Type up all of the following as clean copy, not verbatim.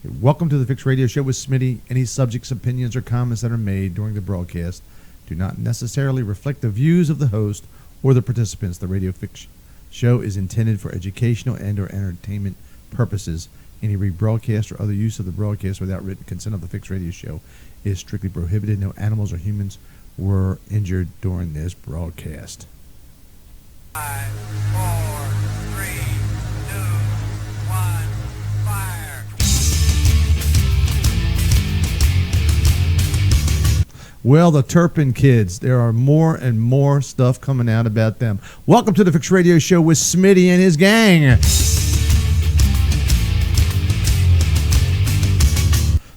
Welcome to the Fix Radio Show with Smitty. Any subjects, opinions, or comments that are made during the broadcast do not necessarily reflect the views of the host or the participants. The Radio Fix Show is intended for educational and or entertainment purposes. Any rebroadcast or other use of the broadcast without written consent of the Fix Radio Show is strictly prohibited. No animals or humans were injured during this broadcast. 5, 4, 3, 2, 1, fire. Well, the Turpin kids, there are more and more stuff coming out about them. Welcome to the Fix Radio Show with Smitty and his gang.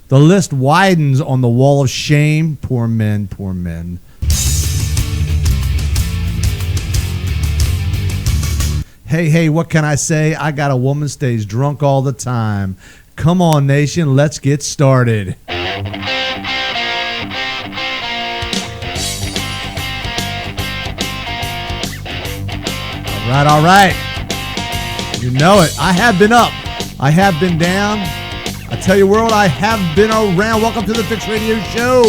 The list widens on the wall of shame. Poor men, poor men. Hey, what can I say? I got a woman stays drunk all the time. Come on, nation, let's get started. All right. You know it. I have been up. I have been down. I tell you, world, I have been around. Welcome to the Fix Radio Show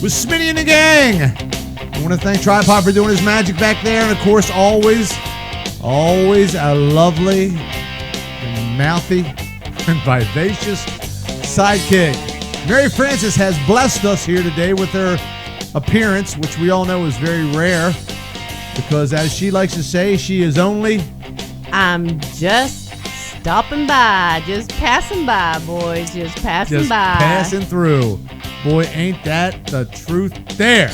with Smitty and the gang. I want to thank Tripod for doing his magic back there. And, of course, always a lovely and mouthy and vivacious sidekick. Mary Frances has blessed us here today with her appearance, which we all know is very rare because, as she likes to say, she is only... I'm just stopping by, just passing by, boys, just passing by. Passing through. Boy, ain't that the truth there.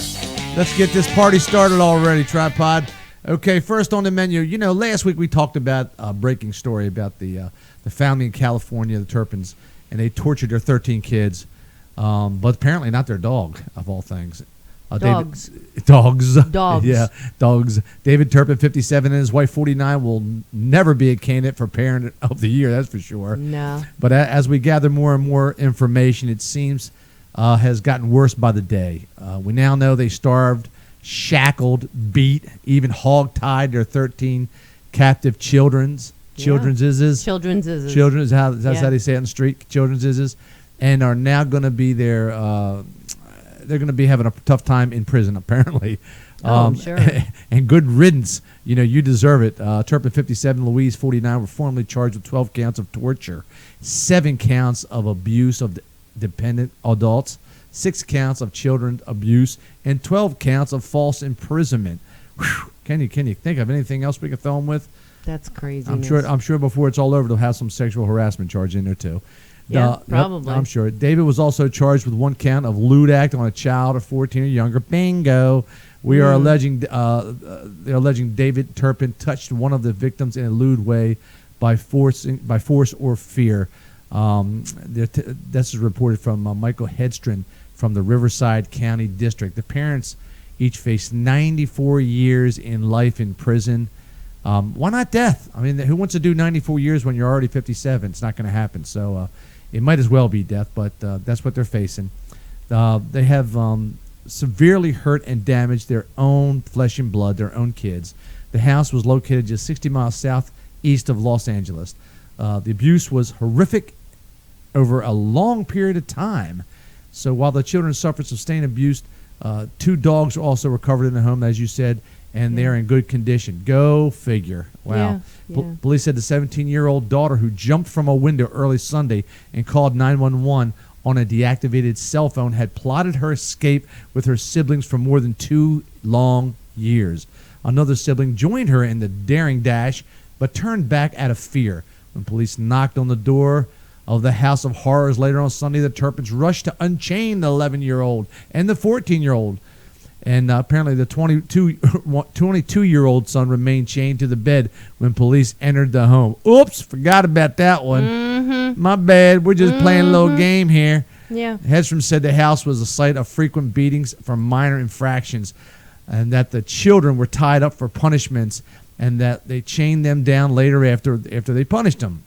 Let's get this party started already, Tripod. Okay, first on the menu, you know, last week we talked about a breaking story about the family in California, the Turpins, and they tortured their 13 kids, but apparently not their dog, of all things. Dogs. Dogs. Yeah, dogs. David Turpin, 57, and his wife, 49, will never be a candidate for Parent of the Year, that's for sure. No. But as we gather more and more information, it seems has gotten worse by the day. We now know they starved, shackled, beat, even hog-tied their 13 captive children's ises. Children's ises. That's how they say it on the street, children's ises, and are now going to be their... they're going to be having a tough time in prison, apparently. I'm sure. And good riddance. You know, you deserve it. Turpin, 57, Louise, 49, were formally charged with 12 counts of torture, 7 counts of abuse of dependent adults, 6 counts of children abuse, and 12 counts of false imprisonment. Whew. Can you think of anything else we could throw them with? That's crazy. I'm sure before it's all over, they'll have some sexual harassment charge in there, too. Yeah, probably. I'm sure. David was also charged with 1 count of lewd act on a child of 14 or younger. Bingo. We are alleging they're alleging David Turpin touched one of the victims in a lewd way by force or fear. This is reported from Michael Hedstrom from the Riverside County District. The parents each face 94 years in life in prison. Why not death? I mean, who wants to do 94 years when you're already 57? It's not going to happen. So it might as well be death, but that's what they're facing. They have severely hurt and damaged their own flesh and blood, their own kids. The house was located just 60 miles southeast of Los Angeles. The abuse was horrific over a long period of time. So while the children suffered sustained abuse, 2 dogs were also recovered in the home, as you said, and they're in good condition. Go figure. Wow. Yeah. Police said the 17-year-old daughter who jumped from a window early Sunday and called 911 on a deactivated cell phone had plotted her escape with her siblings for more than 2 long years. Another sibling joined her in the daring dash, but turned back out of fear. When police knocked on the door of the House of Horrors later on Sunday, the Turpins rushed to unchain the 11-year-old and the 14-year-old. And apparently the 22-year-old son remained chained to the bed when police entered the home. Oops, forgot about that one. Mm-hmm. My bad. We're just playing a little game here. Yeah. Hedstrom said the house was a site of frequent beatings for minor infractions and that the children were tied up for punishments and that they chained them down later after they punished them.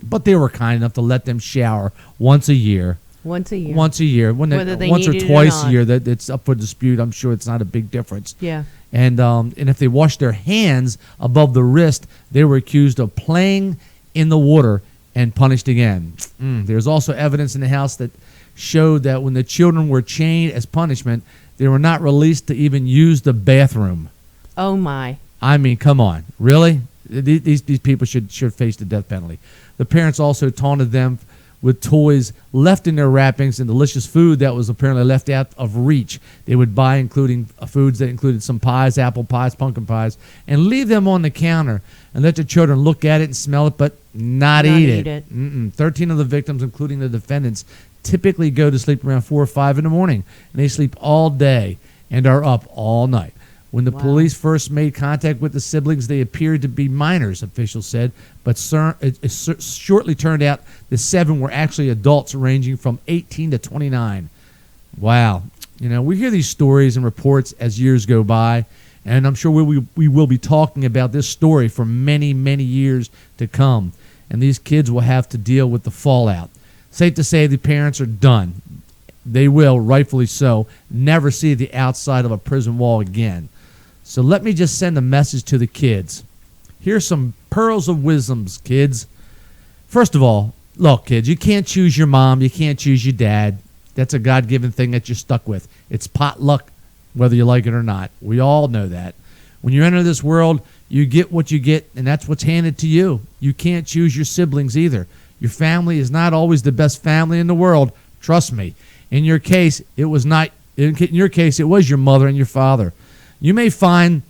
But they were kind enough to let them shower once a year. Once a year. Once a year. Whether they once or needed it twice or a year. That it's up for dispute. I'm sure it's not a big difference. Yeah. And if they washed their hands above the wrist, they were accused of playing in the water and punished again. There's also evidence in the house that showed that when the children were chained as punishment, they were not released to even use the bathroom. Oh, my. I mean, come on. Really? These people should face the death penalty. The parents also taunted them with toys left in their wrappings and delicious food that was apparently left out of reach. They would buy, including foods that included some pies, apple pies, pumpkin pies, and leave them on the counter and let the children look at it and smell it, but not eat it. 13 of the victims, including the defendants, typically go to sleep around 4 or 5 in the morning, and they sleep all day and are up all night. When the police first made contact with the siblings, they appeared to be minors, officials said, but it shortly turned out the 7 were actually adults ranging from 18 to 29. Wow. You know, we hear these stories and reports as years go by, and I'm sure we will be talking about this story for many, many years to come, and these kids will have to deal with the fallout. Safe to say the parents are done. They will, rightfully so, never see the outside of a prison wall again. So let me just send a message to the kids. Here's some pearls of wisdoms, kids. First of all, look, kids, you can't choose your mom. You can't choose your dad. That's a God-given thing that you're stuck with. It's potluck, whether you like it or not. We all know that. When you enter this world, you get what you get, and that's what's handed to you. You can't choose your siblings either. Your family is not always the best family in the world. Trust me. In your case, it was not. In your case, it was your mother and your father. You may find,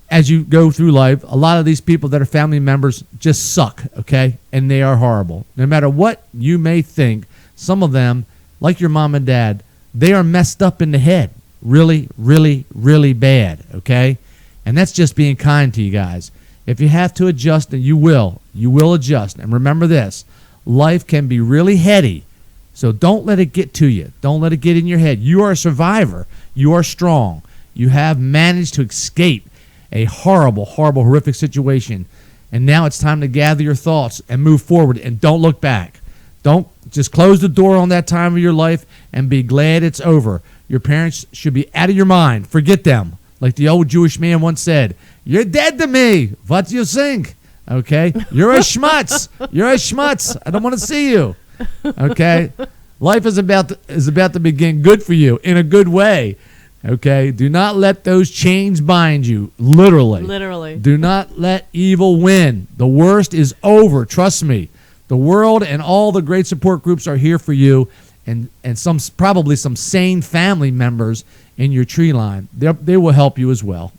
as you go through life, a lot of these people that are family members just suck, okay? And they are horrible. No matter what you may think, some of them, like your mom and dad, they are messed up in the head. Really, really, really bad, okay? And that's just being kind to you guys. If you have to adjust, then you will. You will adjust. And remember this, life can be really heady. So don't let it get to you. Don't let it get in your head. You are a survivor. You are strong. You have managed to escape a horrible, horrible, horrific situation. And now it's time to gather your thoughts and move forward and don't look back. Don't just close the door on that time of your life and be glad it's over. Your parents should be out of your mind. Forget them. Like the old Jewish man once said, "You're dead to me. What do you think?" Okay? You're a schmutz. You're a schmutz. I don't want to see you. Okay? Life is about to begin good for you in a good way. Okay, do not let those chains bind you, literally. Literally. Do not let evil win. The worst is over, trust me. The world and all the great support groups are here for you, and probably some sane family members in your tree line. They will help you as well.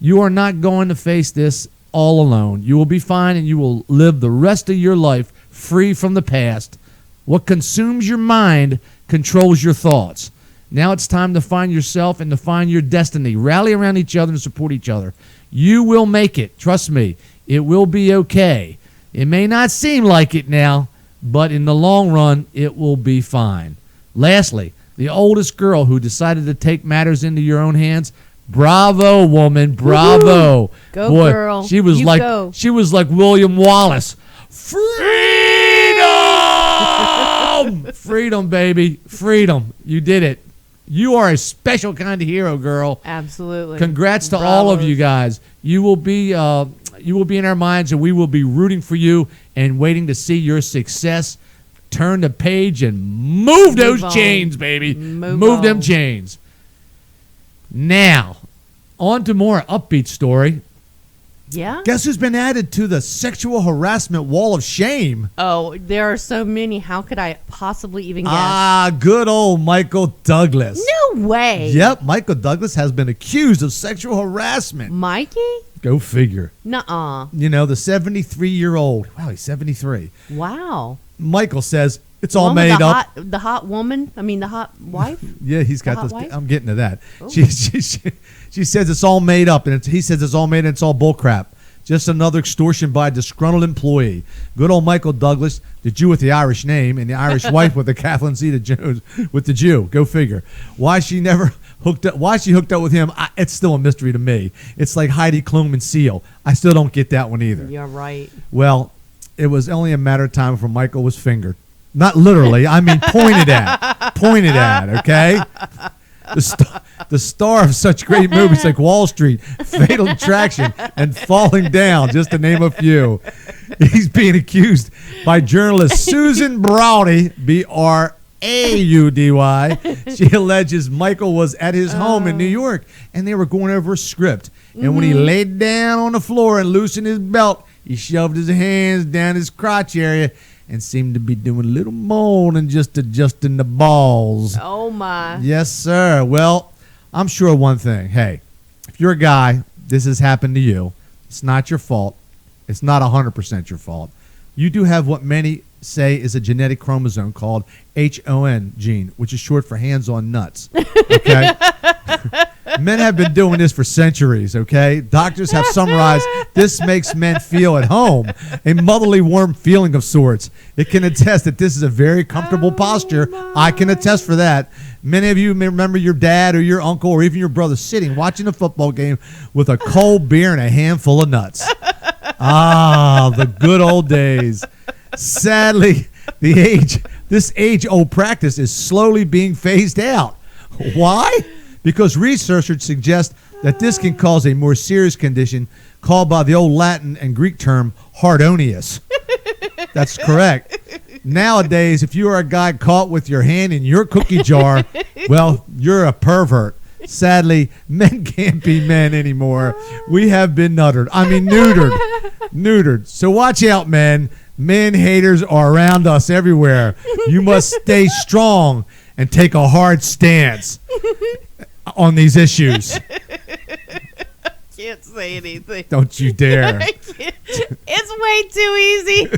You are not going to face this all alone. You will be fine, and you will live the rest of your life free from the past. What consumes your mind controls your thoughts. Now it's time to find yourself and to find your destiny. Rally around each other and support each other. You will make it. Trust me. It will be okay. It may not seem like it now, but in the long run, it will be fine. Lastly, the oldest girl who decided to take matters into your own hands, bravo, woman, bravo. Woo-hoo. Go, boy, girl. She was she was like William Wallace. Freedom! Freedom, baby. Freedom. You did it. You are a special kind of hero, girl. Absolutely. Congrats to all of you guys. You will be in our minds, and we will be rooting for you and waiting to see your success. Turn the page and move those chains, baby. Move them chains. Now, on to more upbeat story. Yeah? Guess who's been added to the sexual harassment wall of shame? Oh, there are so many. How could I possibly even guess? Good old Michael Douglas. No way. Yep, Michael Douglas has been accused of sexual harassment. Mikey? Go figure. Nuh-uh. You know, the 73-year-old. Wow, he's 73. Wow. Michael says it's The all one with made up. The hot woman? I mean, the hot wife? Yeah, he's got hot this. wife? I'm getting to that. Oh. She says it's all made up, and he says it's all made, and it's all bullcrap. Just another extortion by a disgruntled employee. Good old Michael Douglas, the Jew with the Irish name, and the Irish wife with the Kathleen Zeta-Jones with the Jew. Go figure. Why she hooked up with him? It's still a mystery to me. It's like Heidi Klum and Seal. I still don't get that one either. You're right. Well, it was only a matter of time before Michael was fingered. Not literally. I mean pointed at. Okay? the star of such great movies like Wall Street, Fatal Attraction, and Falling Down, just to name a few. He's being accused by journalist Susan Braudy, Braudy. She alleges Michael was at his home in New York, and they were going over a script. And when he laid down on the floor and loosened his belt, he shoved his hands down his crotch area and seemed to be doing a little moaning, just adjusting the balls. Oh, my. Yes, sir. Well, I'm sure one thing. Hey, if you're a guy, this has happened to you. It's not your fault. It's not 100% your fault. You do have what many say is a genetic chromosome called HON gene, which is short for hands-on nuts. Okay? Men have been doing this for centuries, okay? Doctors have summarized this makes men feel at home, a motherly, warm feeling of sorts. It can attest that this is a very comfortable posture. I can attest for that. Many of you may remember your dad or your uncle or even your brother sitting watching a football game with a cold beer and a handful of nuts. Ah, the good old days. Sadly, this age-old practice is slowly being phased out. Why? Because researchers suggest that this can cause a more serious condition called by the old Latin and Greek term hardonius. That's correct. Nowadays, if you are a guy caught with your hand in your cookie jar, well, you're a pervert. Sadly, men can't be men anymore. We have been neutered. Neutered. So watch out, men. Men haters are around us everywhere. You must stay strong and take a hard stance on these issues. Can't say anything. Don't you dare. It's way too easy.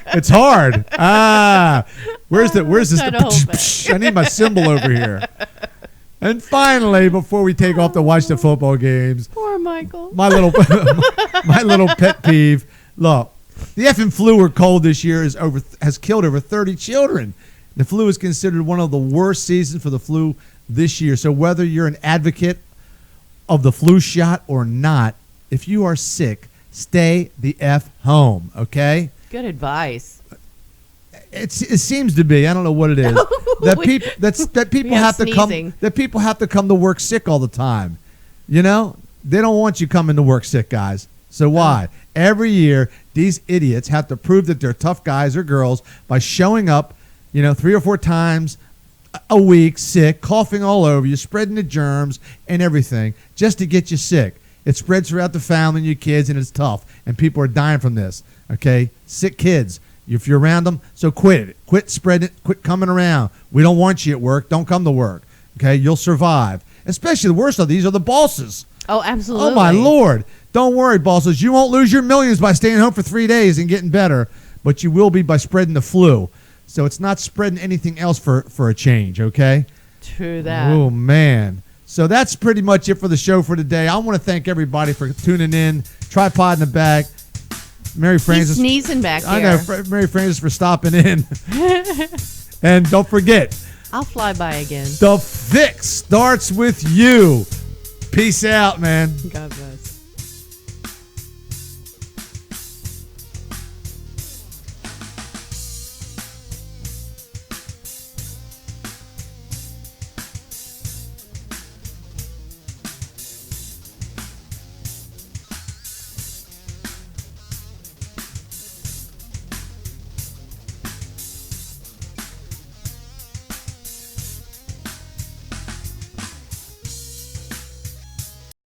It's hard. Where's this? Try to hold back. I need my symbol over here. And finally, before we take off to watch the football games, Poor Michael. my little pet peeve. Look, the effing flu or cold this year has killed over 30 children. The flu is considered one of the worst seasons for the flu this year. So whether you're an advocate of the flu shot or not, if you are sick, stay the F home, okay? Good advice. It seems to be. I don't know what it is. that people have to come to work sick all the time. You know, they don't want you coming to work sick, guys. So why? Every year, these idiots have to prove that they're tough guys or girls by showing up, 3 or 4 times a week, sick, coughing all over you, spreading the germs and everything, just to get you sick. It spreads throughout the family and your kids, and it's tough. And people are dying from this. Okay, sick kids. If you're around them, so quit it. Quit spreading it. Quit coming around. We don't want you at work. Don't come to work. Okay, you'll survive. Especially the worst of these are the bosses. Oh, absolutely. Oh, my Lord. Don't worry, bosses. You won't lose your millions by staying home for 3 days and getting better, but you will be by spreading the flu. So it's not spreading anything else for a change, okay? True that. Oh, man. So that's pretty much it for the show for today. I want to thank everybody for tuning in. Tripod in the back. Mary Frances. He's sneezing back here. I know. Mary Frances for stopping in. And don't forget. I'll fly by again. The fix starts with you. Peace out, man. God bless.